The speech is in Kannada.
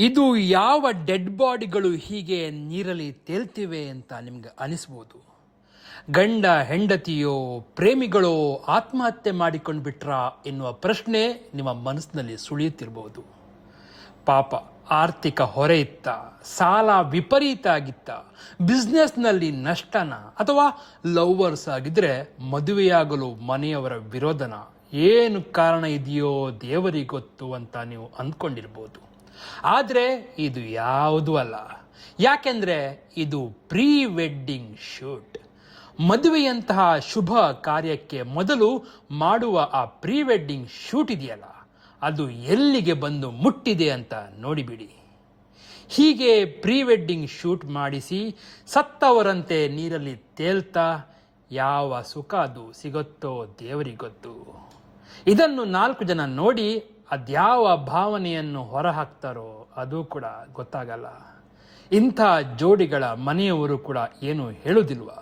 ಇದು ಯಾವ ಡೆಡ್ ಬಾಡಿಗಳು ಹೀಗೆ ನೀರಲ್ಲಿ ತೇಲ್ತಿವೆ ಅಂತ ನಿಮ್ಗೆ ಅನಿಸ್ಬೋದು. ಗಂಡ ಹೆಂಡತಿಯೋ ಪ್ರೇಮಿಗಳೋ ಆತ್ಮಹತ್ಯೆ ಮಾಡಿಕೊಂಡು ಬಿಟ್ರಾ ಎನ್ನುವ ಪ್ರಶ್ನೆ ನಿಮ್ಮ ಮನಸ್ಸಿನಲ್ಲಿ ಸುಳಿಯುತ್ತಿರಬಹುದು. ಪಾಪ, ಆರ್ಥಿಕ ಹೊರೆ ಇತ್ತ, ಸಾಲ ವಿಪರೀತ ಆಗಿತ್ತ, ಬಿಸ್ನೆಸ್ನಲ್ಲಿ ನಷ್ಟನ, ಅಥವಾ ಲವ್ವರ್ಸ್ ಆಗಿದ್ರೆ ಮದುವೆಯಾಗಲು ಮನೆಯವರ ವಿರೋಧನ, ಏನು ಕಾರಣ ಇದೆಯೋ ದೇವರಿಗೆ ಗೊತ್ತು ಅಂತ ನೀವು ಅಂದ್ಕೊಂಡಿರ್ಬೋದು. ಆದರೆ ಇದು ಯಾವುದೂ ಅಲ್ಲ. ಯಾಕೆಂದ್ರೆ ಇದು ಪ್ರೀ ವೆಡ್ಡಿಂಗ್ ಶೂಟ್. ಮದುವೆಯಂತಹ ಶುಭ ಕಾರ್ಯಕ್ಕೆ ಮೊದಲು ಮಾಡುವ ಆ ಪ್ರೀ ವೆಡ್ಡಿಂಗ್ ಶೂಟ್ ಇದೆಯಲ್ಲ, ಅದು ಎಲ್ಲಿಗೆ ಬಂದು ಮುಟ್ಟಿದೆ ಅಂತ ನೋಡಿಬಿಡಿ. ಹೀಗೆ ಪ್ರೀ ವೆಡ್ಡಿಂಗ್ ಶೂಟ್ ಮಾಡಿಸಿ ಸತ್ತವರಂತೆ ನೀರಲ್ಲಿ ತೇಲ್ತಾ ಯಾವ ಸುಖ ಅದು ಸಿಗುತ್ತೋ ದೇವರಿಗೊತ್ತು. ಇದನ್ನು 4 ಜನ ನೋಡಿ ಅದ್ಯಾವ ಭಾವನೆಯನ್ನು ಹೊರಹಾಕ್ತಾರೋ ಅದು ಕೂಡ ಗೊತ್ತಾಗಲ್ಲ. ಇಂಥ ಜೋಡಿಗಳ ಮನೆಯವರು ಕೂಡ ಏನು ಹೇಳುವುದಿಲ್ವಾ?